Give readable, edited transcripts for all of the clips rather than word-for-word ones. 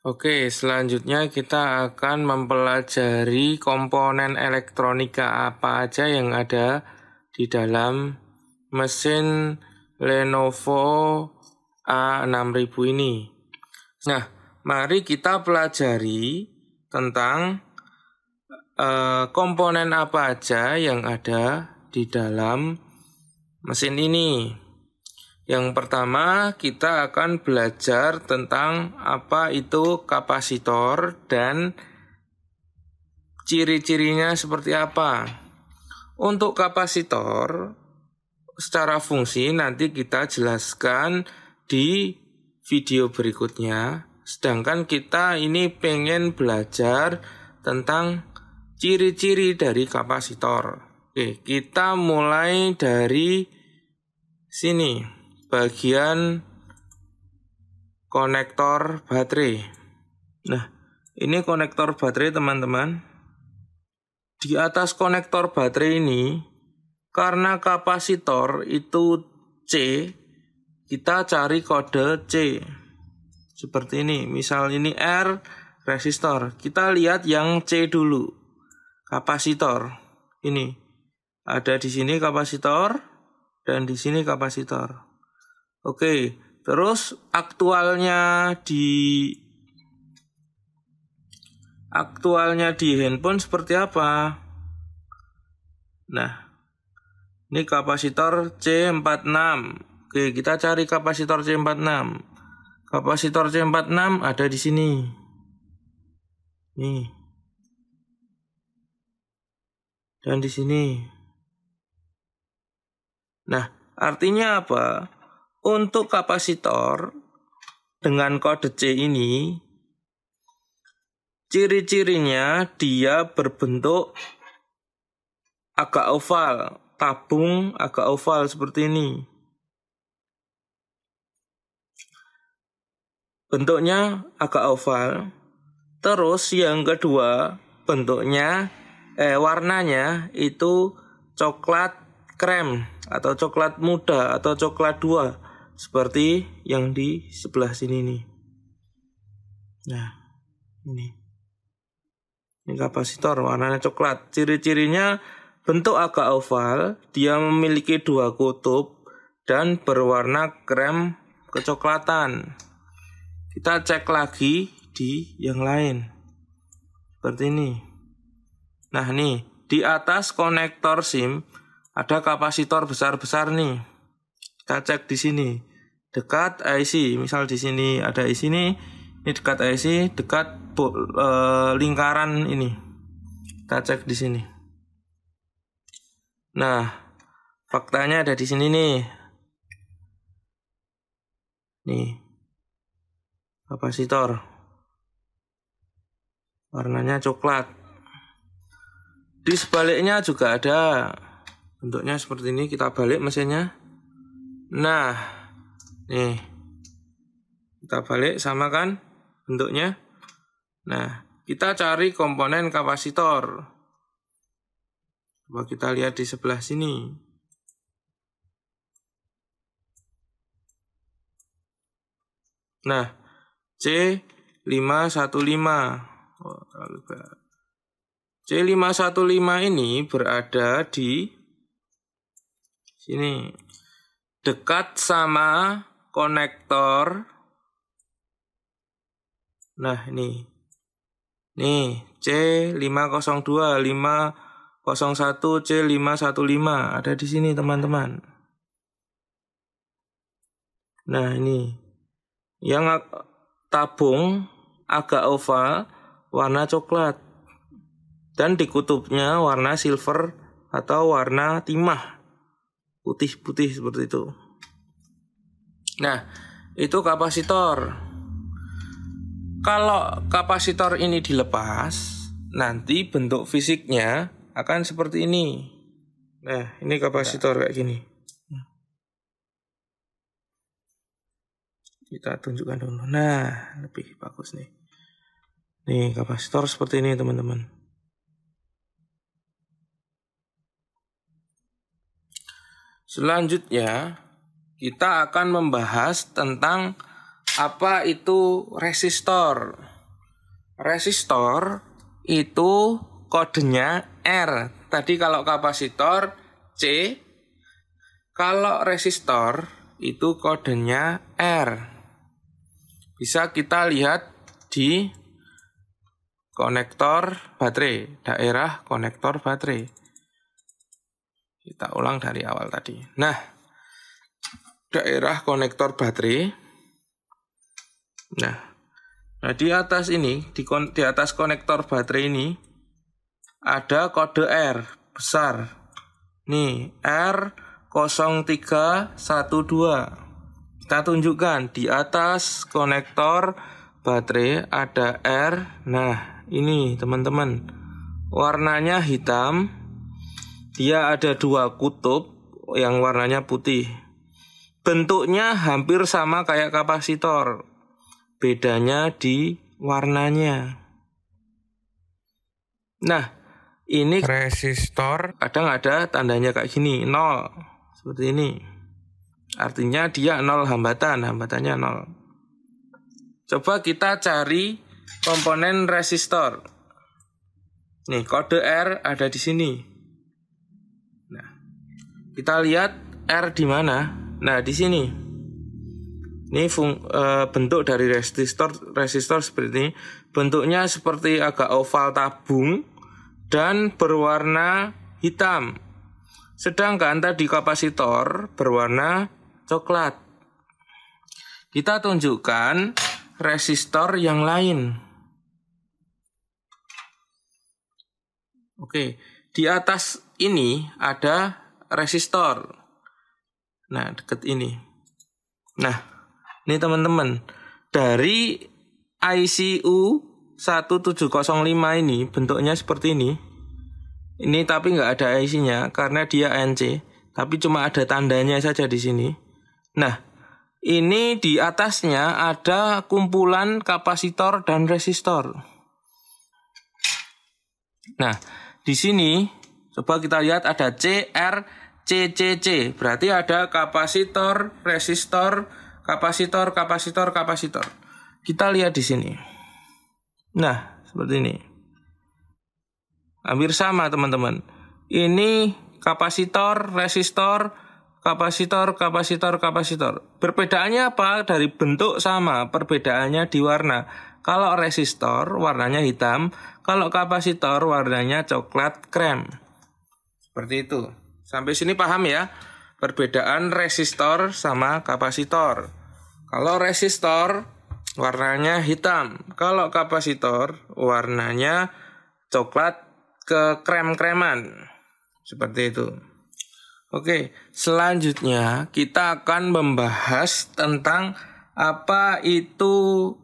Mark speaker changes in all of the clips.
Speaker 1: Oke, selanjutnya kita akan mempelajari komponen elektronika apa aja yang ada di dalam mesin Lenovo A6000 ini. Nah, mari kita pelajari tentang komponen apa aja yang ada di dalam mesin ini. Yang pertama, kita akan belajar tentang apa itu kapasitor dan ciri-cirinya seperti apa. Untuk kapasitor, secara fungsi nanti kita jelaskan di video berikutnya. Sedangkan kita ini pengen belajar tentang ciri-ciri dari kapasitor. Oke, kita mulai dari sini. Bagian konektor baterai. Nah, ini konektor baterai teman-teman. Di atas konektor baterai ini, karena kapasitor itu C, kita cari kode C. Seperti ini, misal ini R, resistor. Kita lihat yang C dulu, kapasitor. Ini, ada di sini kapasitor, dan di sini kapasitor. Oke, terus aktualnya di handphone seperti apa? Nah, ini kapasitor C46. Oke, kita cari kapasitor C46. Kapasitor C46 ada di sini. Nih. Dan di sini. Nah, artinya apa? Untuk kapasitor dengan kode C ini, ciri-cirinya dia berbentuk agak oval, tabung agak oval seperti ini. Bentuknya agak oval. Terus yang kedua, warnanya itu coklat krem atau coklat muda atau coklat 2. Seperti yang di sebelah sini nih. Nah, ini kapasitor warnanya coklat. Ciri-cirinya bentuk agak oval, dia memiliki 2 kutub dan berwarna krem kecoklatan. Kita cek lagi di yang lain. Seperti ini. Nah, nih, di atas konektor SIM ada kapasitor besar-besar nih. Kita cek di sini. Dekat IC, misal di sini ada IC ini dekat IC, dekat lingkaran ini. Kita cek di sini. Nah, faktanya ada di sini nih. Nih. Kapasitor. Warnanya coklat. Di sebaliknya juga ada. Bentuknya seperti ini, kita balik mesinnya. Nah, nih. Kita balik, sama kan bentuknya. Nah, kita cari komponen kapasitor. Coba kita lihat di sebelah sini. Nah, C515. C515 ini berada di sini. Dekat sama konektor. Nah, ini. Nih, C502, 501, C515 ada di sini, teman-teman. Nah, ini. Yang tabung agak oval, warna coklat. Dan di kutubnya warna silver atau warna timah. Putih-putih seperti itu. Nah, itu kapasitor. Kalau kapasitor ini dilepas, nanti bentuk fisiknya akan seperti ini. Nah, ini kapasitor kayak gini. Kita tunjukkan dulu. Nah, lebih bagus nih. Nih, kapasitor seperti ini, teman-teman. Selanjutnya, kita akan membahas tentang Apa itu resistor? Resistor itu kodenya R. Tadi kalau kapasitor C, kalau resistor itu kodenya R. Bisa kita lihat di konektor baterai, daerah konektor baterai. Kita ulang dari awal tadi. Nah, daerah konektor baterai. Nah, di atas ini, di atas konektor baterai ini ada kode R besar. Nih, R0312. Kita tunjukkan di atas konektor baterai ada R. Nah, ini teman-teman. Warnanya hitam. Dia ada 2 kutub yang warnanya putih. Bentuknya hampir sama kayak kapasitor. Bedanya di warnanya. Nah, ini resistor kadang ada tandanya kayak gini, 0. Seperti ini. Artinya dia 0 hambatan, hambatannya 0. Coba kita cari komponen resistor. Nih, kode R ada di sini. Nah, kita lihat R di mana? Nah, di sini. Ini bentuk dari resistor seperti ini. Bentuknya seperti agak oval tabung dan berwarna hitam. Sedangkan tadi kapasitor berwarna coklat. Kita tunjukkan resistor yang lain. Oke, di atas ini ada resistor. Nah, deket ini. Nah, ini teman-teman, dari ICU 1705 ini bentuknya seperti ini. Ini tapi nggak ada IC-nya karena dia ANC, tapi cuma ada tandanya saja di sini. Nah, ini di atasnya ada kumpulan kapasitor dan resistor. Nah, di sini coba kita lihat ada CRCCC. Berarti ada kapasitor, resistor, kapasitor. Kita lihat di sini. Nah, seperti ini. Hampir sama, teman-teman. Ini kapasitor, resistor, kapasitor. Perbedaannya apa? Dari bentuk sama, perbedaannya di warna. Kalau resistor warnanya hitam, kalau kapasitor warnanya coklat krem. Seperti itu. Sampai sini paham ya? Perbedaan resistor sama kapasitor. Kalau resistor warnanya hitam, kalau kapasitor warnanya coklat ke krem-kreman. Seperti itu. Oke, selanjutnya kita akan membahas tentang apa itu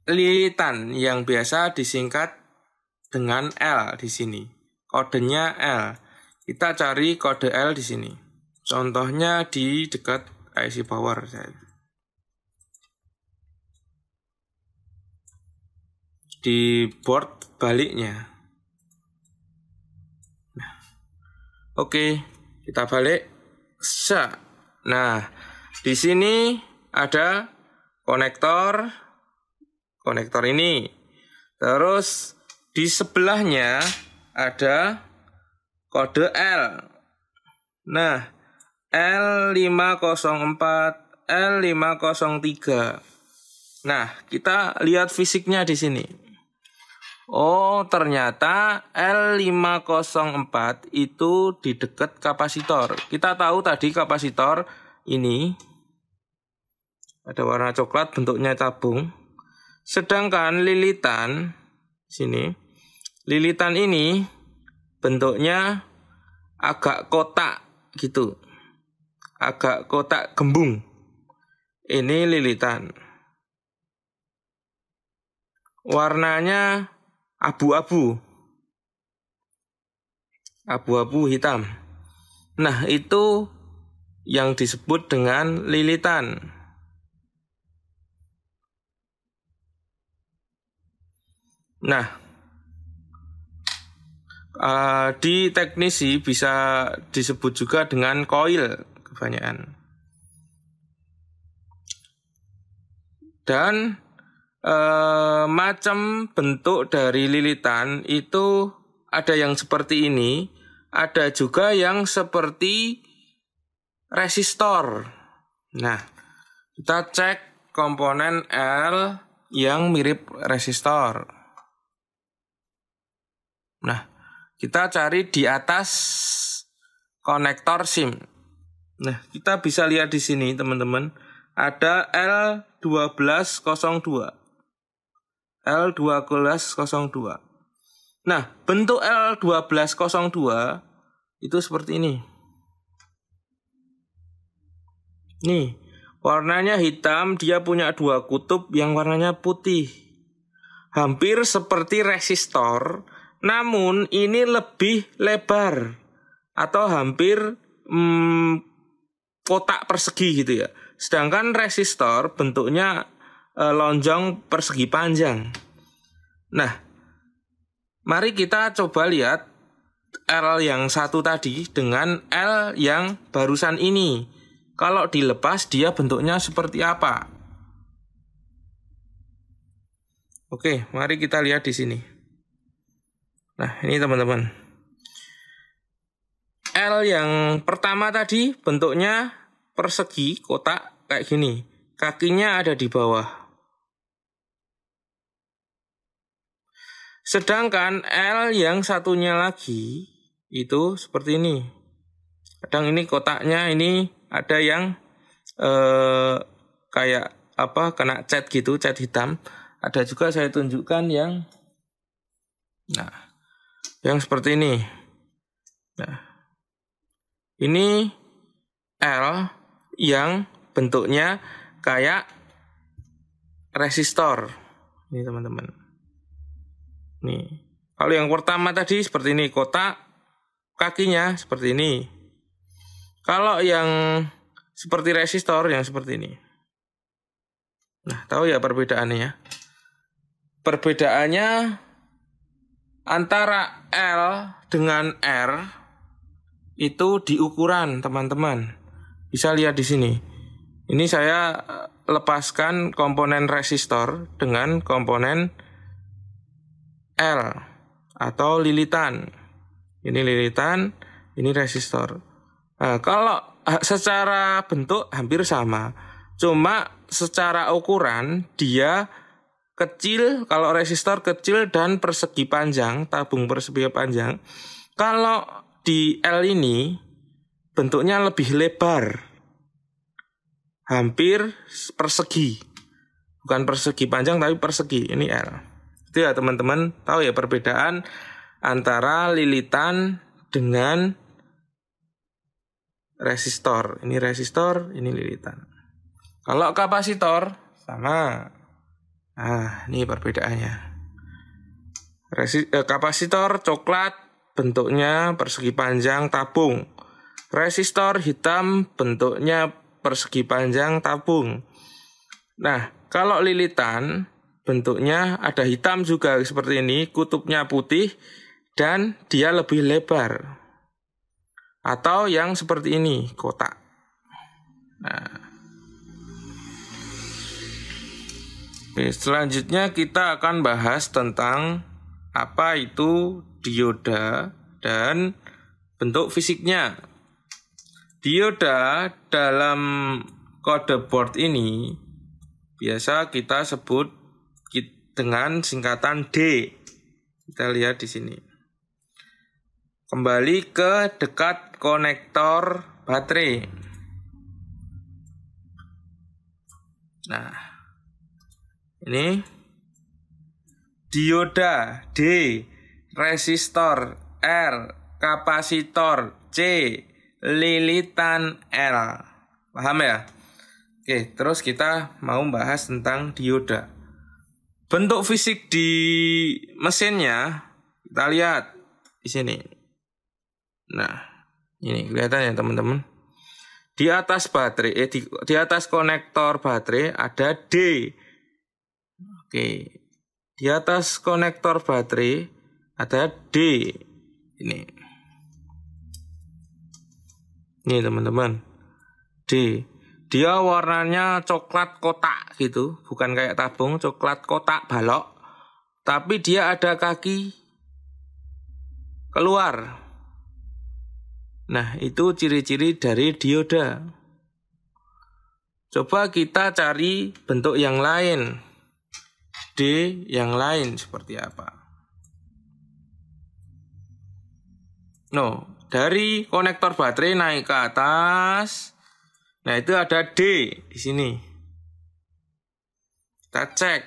Speaker 1: lilitan yang biasa disingkat dengan L di sini. Kodenya L. Kita cari kode L di sini. Contohnya di dekat IC power saya. Di board baliknya. Nah, oke. Kita balik. Nah, di sini ada konektor ini. Terus di sebelahnya ada kode L. Nah, L504, L503. Nah, kita lihat fisiknya di sini. Oh, ternyata L504 itu di dekat kapasitor. Kita tahu tadi kapasitor ini ada warna coklat, bentuknya tabung. Sedangkan lilitan sini, lilitan ini bentuknya agak kotak gitu. Agak kotak gembung. Ini lilitan. Warnanya abu-abu hitam. Nah, itu yang disebut dengan lilitan. Nah, di teknisi bisa disebut juga dengan koil kebanyakan. Dan macam bentuk dari lilitan itu ada yang seperti ini, ada juga yang seperti resistor. Nah, kita cek komponen L yang mirip resistor. Nah, kita cari di atas konektor SIM. Nah, kita bisa lihat di sini, teman-teman, ada L1202. L1202. Nah, bentuk L1202 itu seperti ini. Nih, warnanya hitam, dia punya dua kutub yang warnanya putih. Hampir seperti resistor, namun ini lebih lebar. Atau hampir kotak persegi gitu ya. Sedangkan resistor bentuknya lonjong persegi panjang. Nah, mari kita coba lihat L yang satu tadi dengan L yang barusan ini. Kalau dilepas dia bentuknya seperti apa? Oke, mari kita lihat di sini. Nah, ini teman-teman. L yang pertama tadi bentuknya persegi, kotak kayak gini. Kakinya ada di bawah. Sedangkan L yang satunya lagi itu seperti ini. Kadang ini kotaknya ini ada yang kayak apa, kena cat gitu, cat hitam. Ada juga saya tunjukkan yang yang seperti ini. Nah, ini L yang bentuknya kayak resistor. Ini teman-teman. Nih, kalau yang pertama tadi seperti ini, kotak, kakinya seperti ini. Kalau yang seperti resistor, yang seperti ini. Nah, tahu ya perbedaannya ya? Perbedaannya antara L dengan R itu di ukuran, teman-teman. Bisa lihat di sini. Ini saya lepaskan komponen resistor dengan komponen L atau lilitan. Ini lilitan, ini resistor. Nah, kalau secara bentuk hampir sama, cuma secara ukuran dia kecil. Kalau resistor kecil dan persegi panjang, tabung persegi panjang. Kalau di L ini bentuknya lebih lebar, hampir persegi, bukan persegi panjang tapi persegi. Ini L. Itu ya teman-teman, tahu ya perbedaan antara lilitan dengan resistor. Ini resistor, ini lilitan. Kalau kapasitor sama. Nah, ini perbedaannya. Kapasitor coklat bentuknya persegi panjang tabung. Resistor hitam bentuknya persegi panjang tabung. Nah, kalau lilitan bentuknya ada hitam juga seperti ini, kutubnya putih dan dia lebih lebar. Atau yang seperti ini, kotak. Nah, oke, selanjutnya kita akan bahas tentang apa itu dioda dan bentuk fisiknya. Dioda dalam kode board ini biasa kita sebut dengan singkatan D. Kita lihat di sini. Kembali ke dekat konektor baterai. Nah, ini dioda D, resistor R, kapasitor C, lilitan L. Paham ya? Oke, terus kita mau bahas tentang dioda. Bentuk fisik di mesinnya kita lihat di sini. Nah, ini kelihatan ya teman-teman. Di atas baterai, di atas konektor baterai ada D. Oke, di atas konektor baterai ada D. Ini teman-teman, D. Dia warnanya coklat kotak gitu, bukan kayak tabung, coklat kotak balok. Tapi dia ada kaki keluar. Nah, itu ciri-ciri dari dioda. Coba kita cari bentuk yang lain. D yang lain seperti apa? Dari konektor baterai naik ke atas. Nah, itu ada D di sini. Kita cek.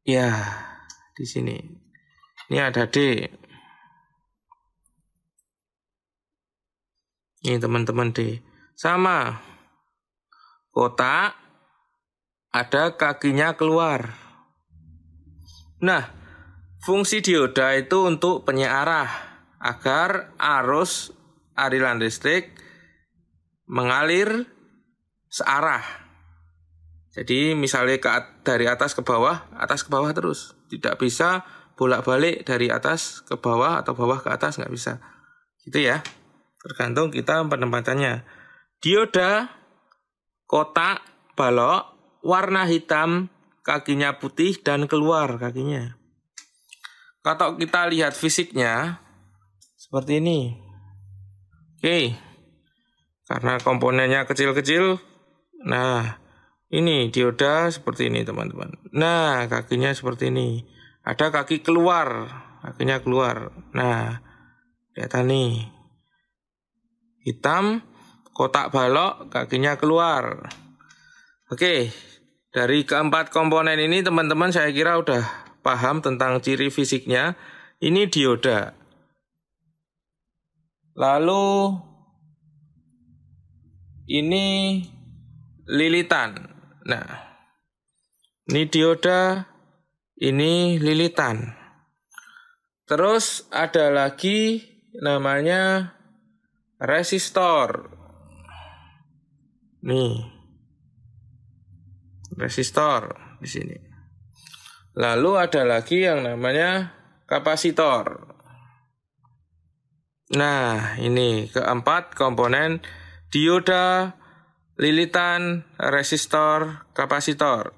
Speaker 1: Ya, di sini. Ini ada D. Ini teman-teman D. Sama. Kotak ada kakinya keluar. Nah, fungsi dioda itu untuk penyearah agar arus aliran listrik mengalir searah. Jadi misalnya dari atas ke bawah terus. Tidak bisa bolak-balik dari atas ke bawah atau bawah ke atas, nggak bisa. Gitu ya. Tergantung kita penempatannya. Dioda kotak balok warna hitam, kakinya putih dan keluar kakinya. Kalau kita lihat fisiknya seperti ini. Oke. Karena komponennya kecil-kecil. Nah, ini dioda seperti ini teman-teman. Nah, kakinya seperti ini. Ada kaki keluar, kakinya keluar. Nah, lihat nih. Hitam, kotak balok, kakinya keluar. Oke, dari keempat komponen ini teman-teman saya kira udah paham tentang ciri fisiknya. Ini dioda. Lalu ini lilitan. Nah, ini dioda, ini lilitan. Terus ada lagi namanya resistor. Nih, resistor di sini. Lalu ada lagi yang namanya kapasitor. Nah, ini keempat komponen dioda, lilitan, resistor, kapasitor.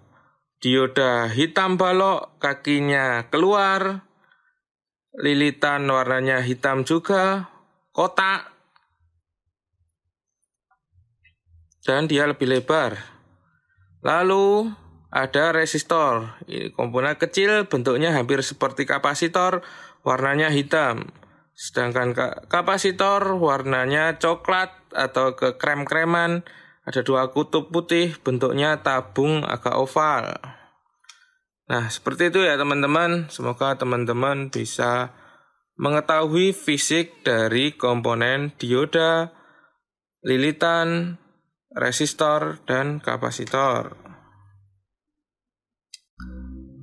Speaker 1: Dioda hitam balok, kakinya keluar. Lilitan warnanya hitam juga, kotak. Dan dia lebih lebar. Lalu ada resistor. Ini komponen kecil, bentuknya hampir seperti kapasitor, warnanya hitam. Sedangkan kapasitor warnanya coklat atau ke krem-kreman, ada dua kutub putih, bentuknya tabung agak oval. Nah, seperti itu ya teman-teman. Semoga teman-teman bisa mengetahui fisik dari komponen dioda, lilitan, resistor, dan kapasitor.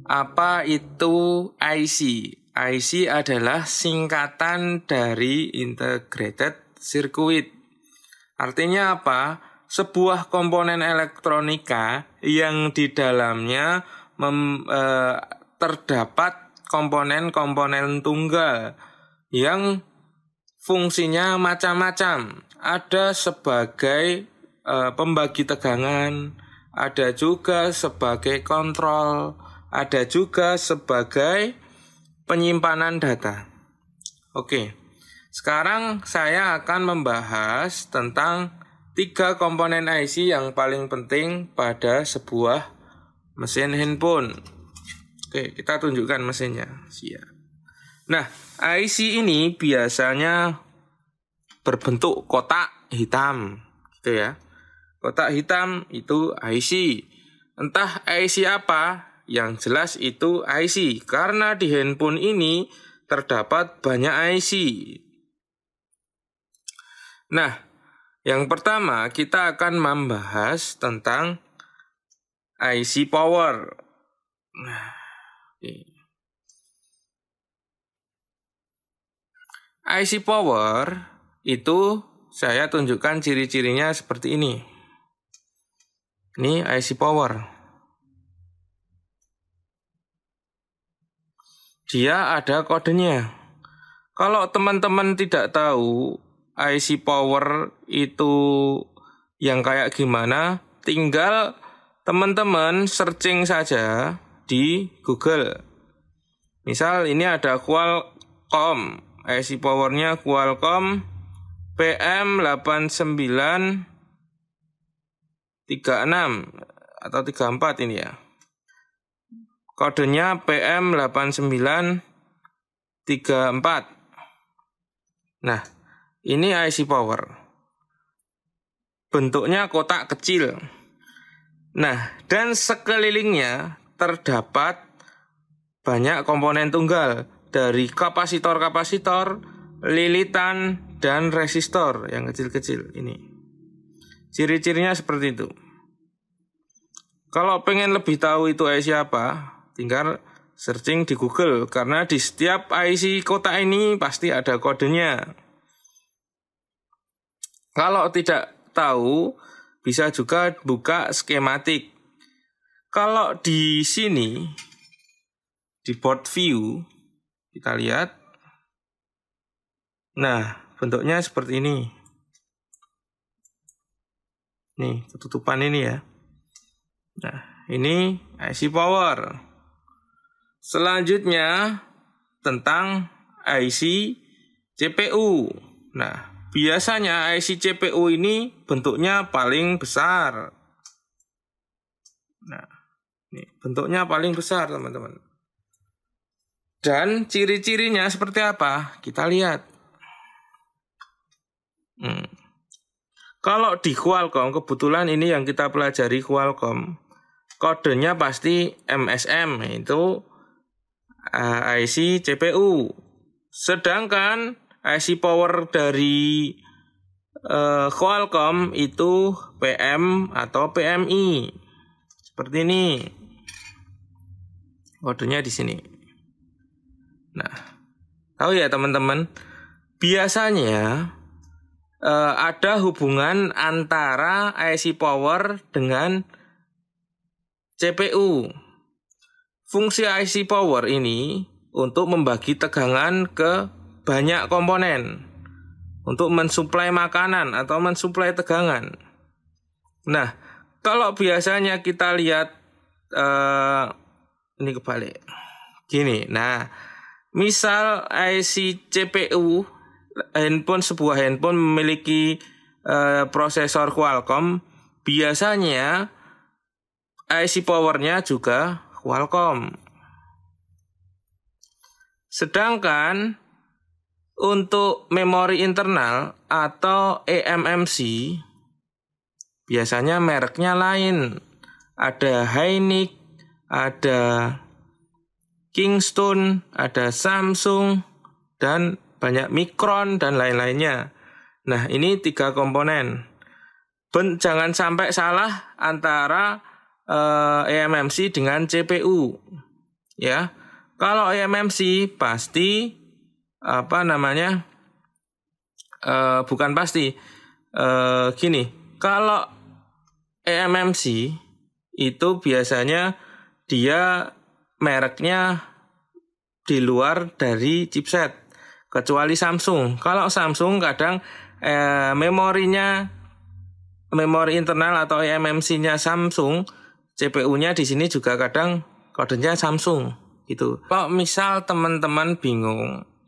Speaker 1: Apa itu IC? IC adalah singkatan dari Integrated Circuit. Artinya apa? Sebuah komponen elektronika yang di dalamnya terdapat komponen-komponen tunggal yang fungsinya macam-macam. Ada sebagai pembagi tegangan, ada juga sebagai kontrol, ada juga sebagai penyimpanan data. Oke, sekarang saya akan membahas tentang 3 komponen IC yang paling penting pada sebuah mesin handphone. Oke, kita tunjukkan mesinnya. Siap. Nah, IC ini biasanya berbentuk kotak hitam, gitu ya. Kotak hitam itu IC. Entah IC apa, yang jelas itu IC. Karena di handphone ini terdapat banyak IC. Nah, yang pertama kita akan membahas tentang IC power. Nah, IC power itu saya tunjukkan ciri-cirinya seperti ini. Ini IC power. Dia ada kodenya. Kalau teman-teman tidak tahu IC power itu yang kayak gimana, tinggal teman-teman searching saja di Google. Misal ini ada Qualcomm, IC powernya Qualcomm PM8936 atau 34 ini ya. Kodenya PM8934. Nah, ini IC power. Bentuknya kotak kecil. Nah, dan sekelilingnya terdapat banyak komponen tunggal dari kapasitor-kapasitor, lilitan, dan resistor yang kecil-kecil ini. Ciri-cirinya seperti itu. Kalau pengen lebih tahu itu IC apa, tinggal searching di Google, karena di setiap IC kotak ini pasti ada kodenya. Kalau tidak tahu, bisa juga buka skematik. Kalau di sini, di board view, kita lihat. Nah, bentuknya seperti ini. Nih, ketutupan ini ya. Nah, ini IC power. Selanjutnya, tentang IC CPU. Nah, biasanya IC CPU ini bentuknya paling besar. Nah, ini bentuknya paling besar, teman-teman. Dan ciri-cirinya seperti apa? Kita lihat. Kalau di Qualcomm, kebetulan ini yang kita pelajari Qualcomm, kodenya pasti MSM, itu IC CPU. Sedangkan IC power dari Qualcomm itu PM atau PMI. Seperti ini. Kodenya di sini. Nah, tahu ya teman-teman, biasanya ada hubungan antara IC power dengan CPU. Fungsi IC power ini untuk membagi tegangan ke banyak komponen, untuk mensuplai makanan atau mensuplai tegangan. Nah, kalau biasanya kita lihat ini kebalik gini. Nah, misal IC CPU sebuah handphone memiliki prosesor Qualcomm, biasanya IC powernya juga Qualcomm. Sedangkan untuk memori internal atau eMMC, biasanya mereknya lain. Ada Hynix, ada Kingston, ada Samsung, dan banyak Micron dan lain-lainnya. Nah, ini 3 komponen. Jangan sampai salah antara eMMC dengan CPU. Ya. Kalau eMMC pasti bukan pasti. Gini, kalau eMMC itu biasanya dia mereknya di luar dari chipset, kecuali Samsung. Kalau Samsung kadang memori internal atau eMMC-nya Samsung, CPU-nya di sini juga kadang kodenya Samsung gitu. Kalau misal teman-teman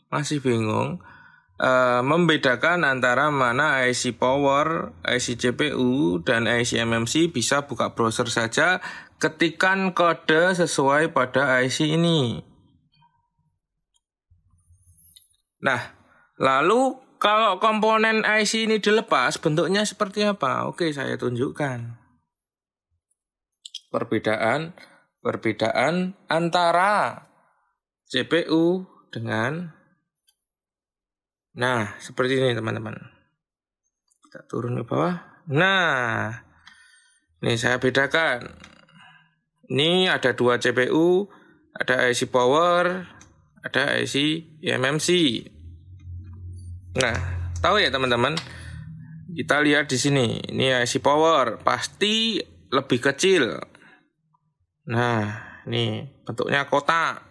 Speaker 1: masih bingung membedakan antara mana IC power, IC CPU, dan IC eMMC, bisa buka browser saja, ketikkan kode sesuai pada IC ini. Nah, lalu kalau komponen IC ini dilepas, bentuknya seperti apa? Oke, saya tunjukkan. Perbedaan antara CPU dengan, nah, seperti ini teman-teman. Kita turun ke bawah. Nah, ini saya bedakan. Ini ada 2 CPU, ada IC power, ada IC eMMC. Nah, tahu ya teman-teman? Kita lihat di sini. Ini IC power, pasti lebih kecil. Nah, ini bentuknya kotak.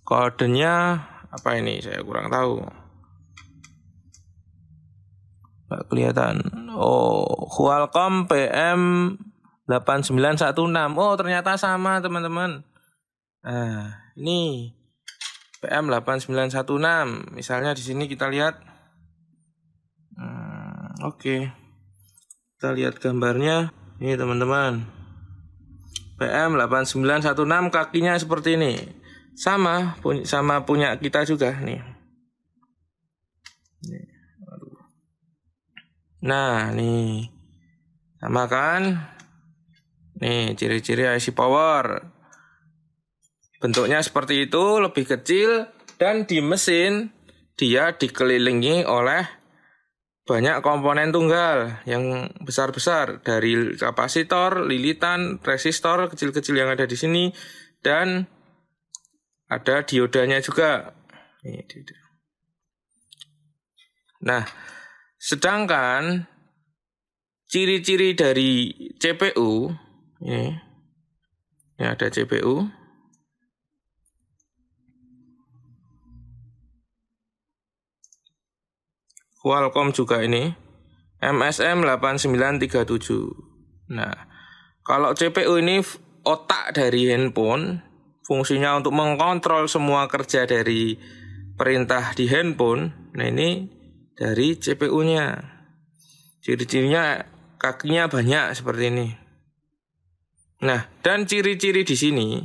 Speaker 1: Kodenya apa ini? Saya kurang tahu. Nggak kelihatan. Oh, Qualcomm PM8916. Oh, ternyata sama teman-teman. Nah, ini PM8916. Misalnya di sini kita lihat. Oke. Kita lihat gambarnya. Ini teman-teman. PM8916 kakinya seperti ini. Sama punya kita juga nih. Nah, nih. Sama kan? Nih, ciri-ciri IC power. Bentuknya seperti itu, lebih kecil, dan di mesin dia dikelilingi oleh banyak komponen tunggal yang besar-besar, dari kapasitor, lilitan, resistor kecil-kecil yang ada di sini, dan ada diodanya juga. Nah, sedangkan ciri-ciri dari CPU, ini ada CPU. Qualcomm juga ini, MSM 8937. Nah, kalau CPU ini otak dari handphone, fungsinya untuk mengkontrol semua kerja dari perintah di handphone. Nah, ini dari CPU-nya. Ciri-cirinya kakinya banyak seperti ini. Nah, dan ciri-ciri di sini.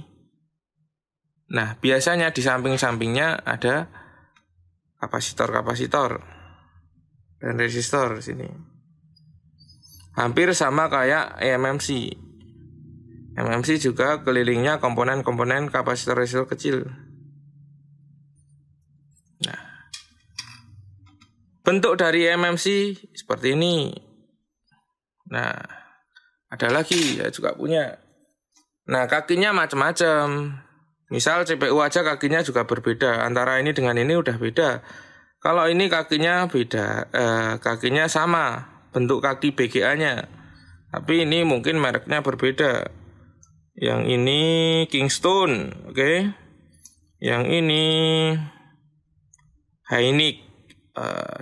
Speaker 1: Nah, biasanya di samping-sampingnya ada kapasitor-kapasitor dan resistor di sini. Hampir sama kayak eMMC. eMMC juga kelilingnya komponen-komponen kapasitor resistor kecil. Nah, bentuk dari eMMC seperti ini. Nah, ada lagi, saya juga punya. Nah, kakinya macam-macam. Misal CPU aja kakinya juga berbeda. Antara ini dengan ini udah beda. Kalau ini kakinya beda, kakinya sama, bentuk kaki BGA-nya. Tapi ini mungkin mereknya berbeda. Yang ini Kingston, oke. Yang ini Hynix.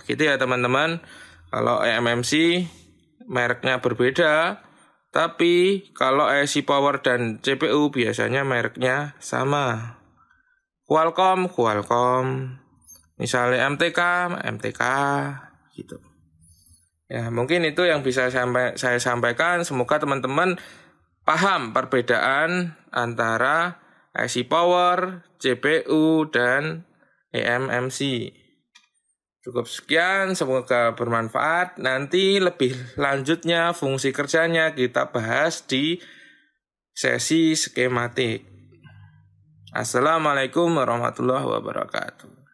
Speaker 1: Gitu ya teman-teman. Kalau eMMC mereknya berbeda, tapi kalau IC power dan CPU biasanya mereknya sama. Qualcomm. Misalnya MTK gitu. Ya, mungkin itu yang bisa saya sampaikan. Semoga teman-teman paham perbedaan antara IC power, CPU, dan eMMC. Cukup sekian, semoga bermanfaat. Nanti lebih lanjutnya fungsi kerjanya kita bahas di sesi skematik. Assalamualaikum warahmatullahi wabarakatuh.